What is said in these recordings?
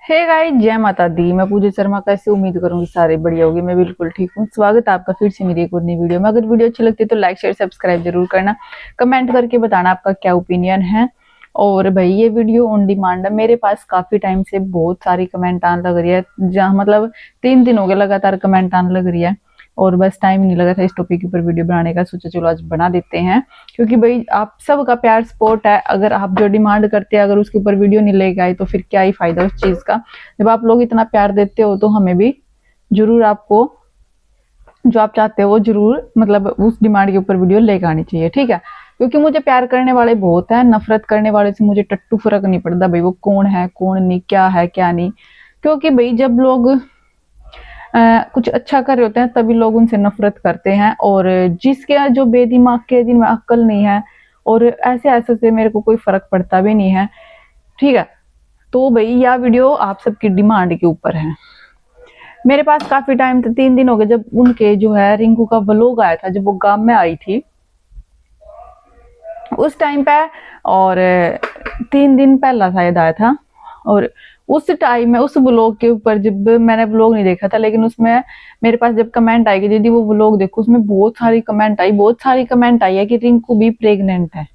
Hey guys, जय माता दी। मैं पूजा शर्मा कैसे उम्मीद करूंगी सारे बढ़िया होगी। मैं बिल्कुल ठीक हूँ। स्वागत है आपका फिर से मेरी एक और नई वीडियो में। अगर वीडियो अच्छी लगती है तो लाइक शेयर सब्सक्राइब जरूर करना। कमेंट करके बताना आपका क्या ओपिनियन है। और भाई ये वीडियो ऑन डिमांड है। मेरे पास काफी टाइम से बहुत सारी कमेंट आने लग रही है, जहाँ मतलब 3 दिन हो गए लगातार कमेंट आने लग रही है। और बस टाइम नहीं लगा था इस टॉपिक के ऊपर वीडियो बनाने का। सोचा चलो आज बना देते हैं, क्योंकि भाई आप सबका प्यार सपोर्ट है। अगर आप जो डिमांड करते हैं अगर उसके ऊपर वीडियो नहीं लेके आए तो फिर क्या ही फायदा उस चीज का। जब आप लोग इतना प्यार देते हो तो हमें भी जरूर आपको जो आप चाहते हो वो जरूर मतलब उस डिमांड के ऊपर वीडियो लेकर आनी चाहिए, ठीक है। क्योंकि मुझे प्यार करने वाले बहुत हैं, नफरत करने वाले से मुझे टट्टू फर्क नहीं पड़ता भाई वो कौन है कौन नहीं, क्या है क्या नहीं। क्योंकि भाई जब लोग कुछ अच्छा कर रहे होते हैं तभी लोग उनसे नफरत करते हैं। और जिसके जो बेदिमाग के जिनमें अक्ल नहीं है और ऐसे ऐसे से मेरे को कोई फर्क पड़ता भी नहीं है, ठीक है। तो भाई यह वीडियो आप सबकी डिमांड के ऊपर है। मेरे पास काफी टाइम से 3 दिन हो गए जब उनके जो है रिंकू का व्लॉग आया था, जब वो गांव में आई थी उस टाइम पे। और 3 दिन पहला शायद आया था। और उस टाइम में उस व्लॉग के ऊपर जब मैंने व्लॉग नहीं देखा था, लेकिन उसमें मेरे पास जब कमेंट आई कि दीदी वो व्लॉग देखो, उसमें बहुत सारी कमेंट आई है कि रिंकू भी प्रेग्नेंट है,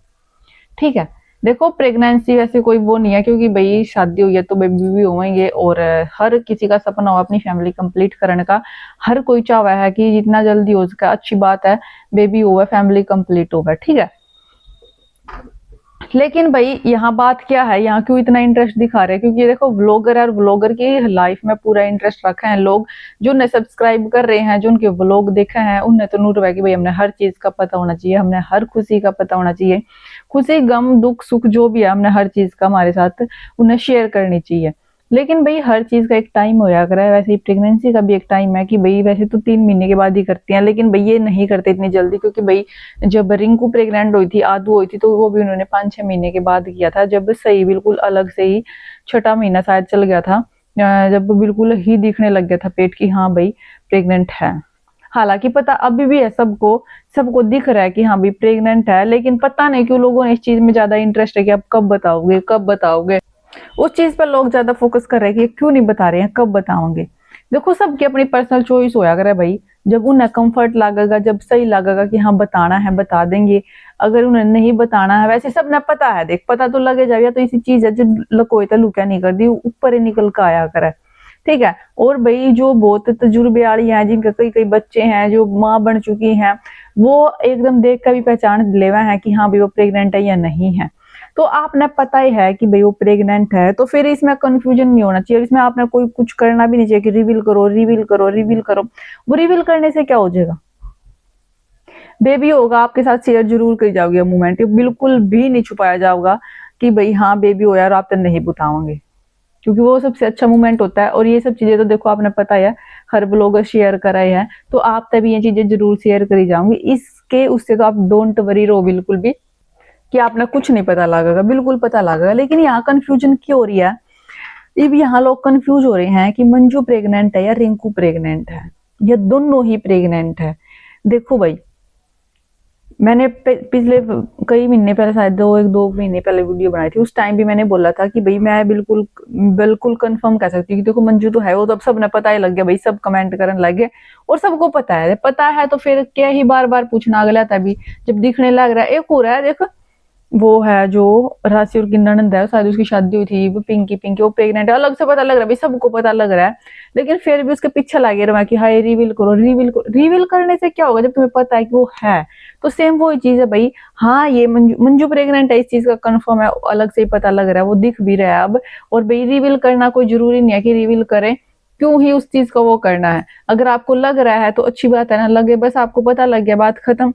ठीक है। देखो प्रेगनेंसी वैसे कोई वो नहीं है, क्योंकि भाई शादी हुई है तो बेबी भी होंगे। और हर किसी का सपना हो अपनी फैमिली कंप्लीट करने का। हर कोई चाहता है कि जितना जल्दी हो सके, अच्छी बात है, बेबी हुआ फैमिली कंप्लीट होगा, ठीक है। लेकिन भाई यहाँ बात क्या है, यहाँ क्यों इतना इंटरेस्ट दिखा रहे हैं? क्योंकि देखो व्लॉगर है और व्लॉगर की लाइफ में पूरा इंटरेस्ट रखे हैं लोग। जो उन्हें सब्सक्राइब कर रहे हैं, जो उनके व्लॉग देखे हैं, उन्हें तो नूर है कि भाई हमने हर चीज का पता होना चाहिए, हमने हर खुशी का पता होना चाहिए। खुशी गम दुख सुख जो भी है हमने हर चीज का हमारे साथ उन्हें शेयर करनी चाहिए। लेकिन भाई हर चीज का एक टाइम होया करे, वैसे ही प्रेगनेंसी का भी एक टाइम है कि भाई वैसे तो 3 महीने के बाद ही करती हैं, लेकिन भाई ये नहीं करते इतनी जल्दी। क्योंकि भाई जब रिंकू प्रेग्नेंट हुई थी, आदू हुई थी, तो वो भी उन्होंने 5-6 महीने के बाद किया था, जब सही बिल्कुल अलग से ही छठा महीना शायद चल गया था। जब बिल्कुल ही दिखने लग गया था पेट की, हाँ भाई प्रेग्नेंट है। हालांकि पता अभी भी है सबको, सबको दिख रहा है कि हाँ भाई प्रेग्नेंट है, लेकिन पता नहीं क्यों लोगों ने इस चीज में ज्यादा इंटरेस्ट है कि अब कब बताओगे कब बताओगे। उस चीज पर लोग ज्यादा फोकस कर रहे हैं कि क्यों नहीं बता रहे हैं, कब बताओगे। देखो सबकी अपनी पर्सनल चॉइस होया करे भाई। जब उन्हें कंफर्ट लगेगा, जब सही लगेगा कि हाँ बताना है बता देंगे। अगर उन्हें नहीं बताना है, वैसे सब ने पता है, देख पता तो लगे जाए। या तो इसी चीज है जो लकोई तो लुका नहीं कर दी, ऊपर ही निकल कर आया करे, ठीक है। और भाई जो बहुत तजुर्बे वाली हैं, जिनके कई कई बच्चे हैं, जो माँ बन चुकी हैं, वो एकदम देख कर भी पहचान लेवा है कि हाँ भाई वो प्रेग्नेंट है या नहीं है। तो आपने पता ही है कि भाई वो प्रेग्नेंट है, तो फिर इसमें कंफ्यूजन नहीं होना चाहिए। इसमें आपने कोई कुछ करना भी नहीं चाहिए कि रिवील करो रिवील करो रिवील करो। वो रिवील करने से क्या हो जाएगा? बेबी होगा आपके साथ शेयर जरूर करी जाओगे मोमेंट, बिल्कुल भी नहीं छुपाया जाओगा कि भाई हाँ बेबी हो यार आप तो नहीं बताओगे। क्योंकि वो सबसे अच्छा मोमेंट होता है। और ये सब चीजें तो देखो आपने पता है हर ब्लॉगर शेयर कर रहे हैं, तो आप तभी ये चीजें जरूर शेयर करी जाऊंगी। इसके उससे तो आप डोंट वरी रहो बिल्कुल भी कि आपने कुछ नहीं पता लगेगा, बिल्कुल पता लगेगा। लेकिन यहाँ कंफ्यूजन क्यों हो रही है? अब यहाँ लोग कंफ्यूज हो रहे हैं कि मंजू प्रेग्नेंट है या रिंकू प्रेग्नेंट है, या दोनों ही प्रेग्नेंट है। देखो भाई मैंने पिछले कई महीने पहले, शायद 1-2 महीने पहले वीडियो बनाई थी। उस टाइम भी मैंने बोला था कि भाई मैं बिल्कुल बिल्कुल कंफर्म कह सकती हूँ कि देखो मंजू तो है। वो तो अब सबने पता ही लग गया भाई, सब कमेंट करने लग गए और सबको पता है तो फिर क्या ही बार बार पूछना। अगला तभी जब दिखने लग रहा है। एक हो रहा है देखो, वो है जो राशि और की ननंद है, शायद उसकी शादी हुई थी, वो पिंकी पिंकी वो प्रेग्नेंट है, अलग से पता लग रहा है भाई, सबको पता लग रहा है। लेकिन फिर भी उसके पीछे लगे रहा कि हाय रिवील करो रिवील करो। रिवील करने से क्या होगा जब तुम्हें पता है कि वो है? तो सेम वही चीज है भाई। हाँ ये मंजू मंजू प्रेग्नेंट है, इस चीज का कंफर्म है, अलग से ही पता लग रहा है, वो दिख भी रहा है अब। और भाई रिवील करना कोई जरूरी नहीं है कि रिवील करें, क्यों ही उस चीज का वो करना है। अगर आपको लग रहा है तो अच्छी बात है ना, लगे बस आपको पता लग गया, बात खत्म।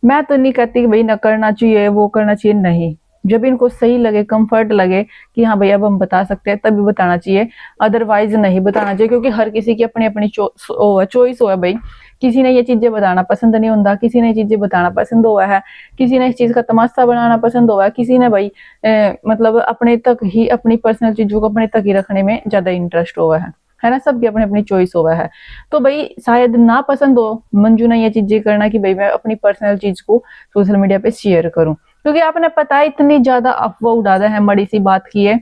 मैं तो नहीं कहती कि भाई न करना चाहिए वो करना चाहिए, नहीं। जब इनको सही लगे कंफर्ट लगे कि हाँ भाई अब हम बता सकते हैं तभी बताना चाहिए, अदरवाइज नहीं बताना चाहिए। क्योंकि हर किसी की अपनी अपनी चॉइस हो है भाई। किसी ने ये चीजें बताना पसंद नहीं होता, किसी ने चीजें बताना पसंद हुआ है, किसी ने इस चीज का तमाशा बनाना पसंद हुआ है, किसी ने भाई मतलब अपने तक ही अपनी पर्सनल चीजों को अपने तक ही रखने में ज्यादा इंटरेस्ट हुआ है ना। सबकी अपनी अपनी चॉइस हुआ है। तो भाई शायद ना पसंद हो मंजू ने ये चीजें करना कि भाई मैं अपनी पर्सनल चीज को सोशल मीडिया पे शेयर करूं। क्योंकि आपने पता है इतनी ज्यादा अफवाह उड़ादा है, बड़ी सी बात की है।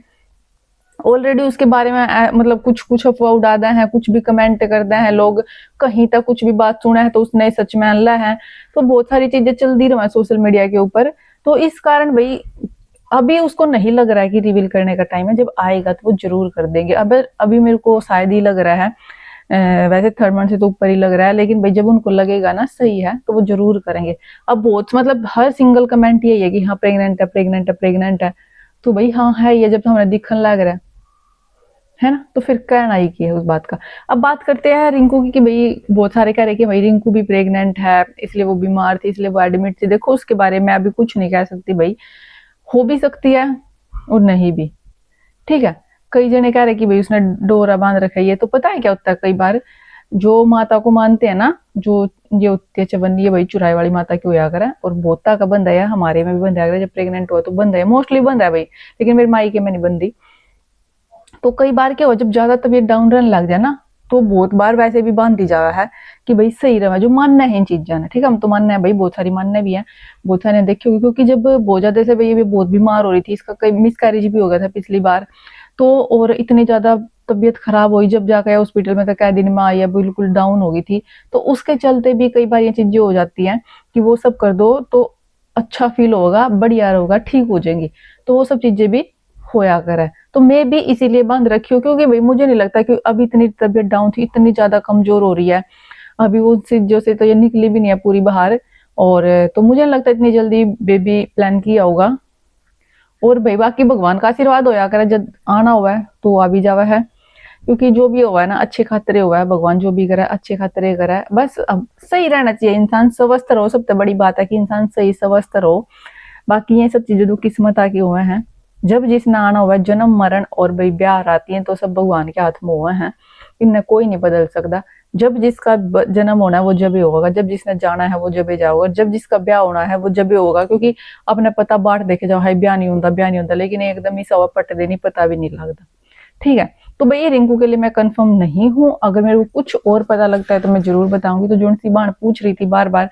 ऑलरेडी उसके बारे में मतलब कुछ कुछ अफवाह उड़ाते हैं, कुछ भी कमेंट करते हैं लोग, कहीं तक कुछ भी बात सुना है तो उसने सच मान ला है। तो बहुत सारी चीजें चलती रही सोशल मीडिया के ऊपर। तो इस कारण भाई अभी उसको नहीं लग रहा है कि रिवील करने का टाइम है, जब आएगा तो वो जरूर कर देंगे। अब अभी मेरे को शायद ही लग रहा है, वैसे 3rd मंथ से तो ऊपर ही लग रहा है, लेकिन भाई जब उनको लगेगा ना सही है तो वो जरूर करेंगे। अब बहुत मतलब हर सिंगल कमेंट यही है कि हाँ प्रेग्नेंट है, प्रेग्नेंट है, प्रेग्नेंट है। तो भाई हाँ है ये, जब तो हमें दिखने लग रहा है ना, तो फिर कहना ही की है उस बात का। अब बात करते हैं रिंकू की, कि भाई बहुत सारे कह रहे कि भाई रिंकू भी प्रेग्नेंट है, इसलिए वो बीमार थी, इसलिए वो एडमिट थी। देखो उसके बारे में अभी कुछ नहीं कह सकती भाई, हो भी सकती है और नहीं भी, ठीक है। कई जने कह रहे कि भाई उसने डोरा बांध रखा है, ये तो पता है क्या होता है, कई बार जो माता को मानते हैं ना, जो ये होती है चवन्नी, ये भाई चुराई वाली माता की होया करे, और बोता का बंदा है, हमारे में भी बंदा है, जब प्रेग्नेंट हुआ तो बंदा है, मोस्टली बंदा है भाई, लेकिन मेरे माई के में नहीं बंदी। तो कई बार क्या हो, जब ज्यादा तबीयत डाउन रहने लग जाए ना, तो बहुत बार वैसे भी बांधी जावा है कि भाई सही रहा, जो मानना है इन चीजा ने, ठीक है, हम तो मानना है भाई, बहुत सारी मानना भी है, बहुत सारे देखी होगी, क्योंकि जब बहुत ज्यादा से भाई ये बहुत बीमार हो रही थी, इसका कई मिसकैरेज भी हो गया था पिछली बार तो, और इतनी ज्यादा तबीयत खराब हुई, जब जाकर हॉस्पिटल में तो कई दिन में आई है, बिल्कुल डाउन हो गई थी। तो उसके चलते भी कई बार ये चीजें हो जाती हैं कि वो सब कर दो तो अच्छा फील होगा, बढ़िया होगा, ठीक हो जाएंगी, तो वो सब चीजें भी होया करे। तो मैं भी इसीलिए बंद रखी हूँ, क्योंकि भाई मुझे नहीं लगता कि अभी इतनी तबीयत डाउन थी, इतनी ज्यादा कमजोर हो रही है, अभी वो चीजों से तो ये निकली भी नहीं है पूरी बाहर, और तो मुझे नहीं लगता इतनी जल्दी बेबी प्लान किया होगा। और भाई बाकी भगवान का आशीर्वाद होया करे, जब आना हुआ है तो आ भी जावा है, क्योंकि जो भी हुआ है ना अच्छे खातरे हुआ है, भगवान जो भी करे अच्छे खातरे करे, बस अब सही रहना चाहिए, इंसान स्वस्थ रहो, सबसे बड़ी बात है कि इंसान सही स्वस्थ रहो। बाकी ये सब चीजें तो किस्मत आके हुए हैं, जब जिसने आना हुआ है, जन्म मरण और भाई ब्याह आती है तो सब भगवान के हाथ में हुए हैं, इनने कोई नहीं बदल सकता। जब जिसका जन्म होना है वो जब ही होगा, जब जिसने जाना है वो जब ही जाओगा, जब जिसका ब्याह होना है वो जब ही होगा, क्योंकि अपने पता बाट देखे जाओ, हाई ब्याह नहीं होता, ब्याह नहीं होता, लेकिन एकदम ही सवा पट देनी, पता भी नहीं लगता, ठीक है। तो भाई रिंकू के लिए मैं कंफर्म नहीं हूँ, अगर मेरे को कुछ और पता लगता है तो मैं जरूर बताऊंगी। तो जो सी बाण पूछ रही थी बार बार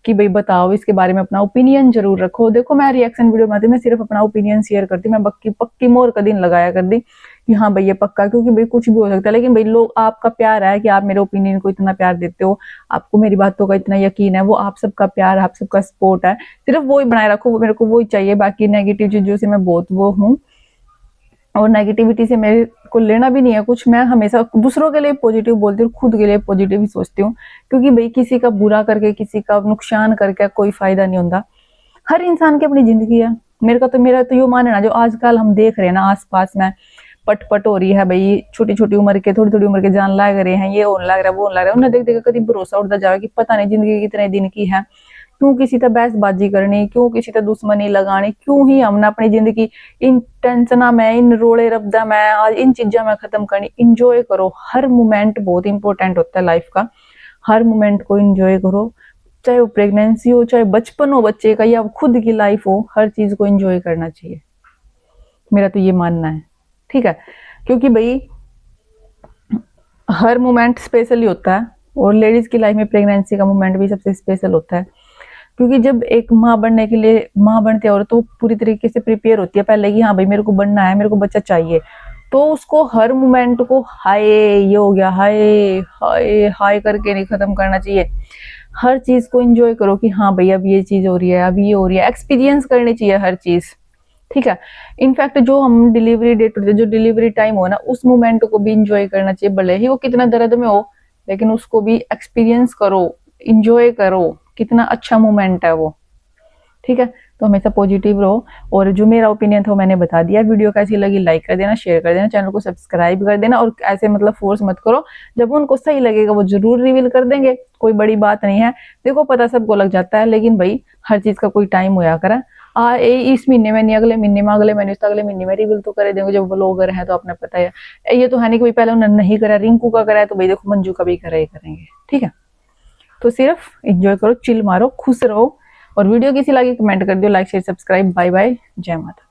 कि भाई बताओ इसके बारे में, अपना ओपिनियन जरूर रखो। देखो मैं रिएक्शन वीडियो बनाती, मैं सिर्फ अपना ओपिनियन शेयर करती, मैं पक्की पक्की मोर का दिन लगाया कर दी कि हाँ भाई ये पक्का, क्योंकि भाई कुछ भी हो सकता है, लेकिन भाई लोग, आपका प्यार है कि आप मेरे ओपिनियन को इतना प्यार देते हो, आपको मेरी बातों का इतना यकीन है, वो आप सबका प्यार, आप सबका सपोर्ट है, सिर्फ वो ही बनाए रखो, वो मेरे को वो ही चाहिए। बाकी नेगेटिव चीजों से मैं बहुत वो हूँ, और नेगेटिविटी से मेरे को लेना भी नहीं है कुछ। मैं हमेशा दूसरों के लिए पॉजिटिव बोलती हूँ, खुद के लिए पॉजिटिव ही सोचती हूँ, क्योंकि भाई किसी का बुरा करके, किसी का नुकसान करके कोई फायदा नहीं होता। हर इंसान की अपनी जिंदगी है। मेरा तो यो मानना, जो आजकल हम देख रहे हैं ना आसपास में पट पट हो रही है भाई, छोटी छोटी उम्र के, थोड़ी थोड़ी उम्र के जान लग रहे हैं, ये होने लग रहा है, वो होने लग रहा है, उन्हें देख देख कभी भरोसा उठता जाएगा कि पता नहीं जिंदगी कितने दिन की है, क्यों किसी तरह बहसबाजी करनी, क्यों किसी तरह दुश्मनी लगानी, क्यों ही हमने अपनी जिंदगी इन टेंशना में, इन रोड़े रब्दा में, आज इन चीजों में खत्म करनी। इंजॉय करो, हर मोमेंट बहुत इंपॉर्टेंट होता है लाइफ का, हर मोमेंट को इंजॉय करो, चाहे वो प्रेगनेंसी हो, चाहे बचपन हो बच्चे का, या खुद की लाइफ हो, हर चीज को इंजॉय करना चाहिए, मेरा तो ये मानना है, ठीक है। क्योंकि भाई हर मोमेंट स्पेशल ही होता है, और लेडीज की लाइफ में प्रेगनेंसी का मोमेंट भी सबसे स्पेशल होता है, क्योंकि जब एक माँ बनने के लिए, माँ बनती है औरत तो पूरी तरीके से प्रिपेयर होती है पहले कि हाँ भाई मेरे को बनना है, मेरे को बच्चा चाहिए, तो उसको हर मोमेंट को हाय ये हो गया, हाय हाय हाय करके नहीं खत्म करना चाहिए। हर चीज को एंजॉय करो कि हाँ भाई अब ये चीज हो रही है, अब ये हो रही है, एक्सपीरियंस करनी चाहिए हर चीज, ठीक है। इनफैक्ट जो हम डिलीवरी डेट होती है, जो डिलीवरी टाइम हो ना, उस मोमेंट को भी इंजॉय करना चाहिए, भले ही वो कितना दर्द में हो, लेकिन उसको भी एक्सपीरियंस करो, इंजॉय करो, कितना अच्छा मोमेंट है वो, ठीक है। तो हमेशा पॉजिटिव रहो, और जो मेरा ओपिनियन था वो मैंने बता दिया। वीडियो कैसी लगी लाइक कर देना, शेयर कर देना, चैनल को सब्सक्राइब कर देना, और ऐसे मतलब फोर्स मत करो, जब उनको सही लगेगा वो जरूर रिवील कर देंगे, कोई बड़ी बात नहीं है। देखो पता सबको लग जाता है, लेकिन भाई हर चीज का कोई टाइम होया करा, इस महीने में नहीं, अगले महीने में, अगले महीने से अगले महीने में रिवील तो कर देंगे, जब व्लॉगर है तो आपने पता है। ये तो है नहीं कि पहले उन्होंने नहीं करा, रिंकू का करा है तो भाई देखो मंजू का भी करेंगे, ठीक है। तो सिर्फ एंजॉय करो, चिल मारो, खुश रहो, और वीडियो कैसी लगी कमेंट कर दो, like share subscribe, bye bye, जय माता।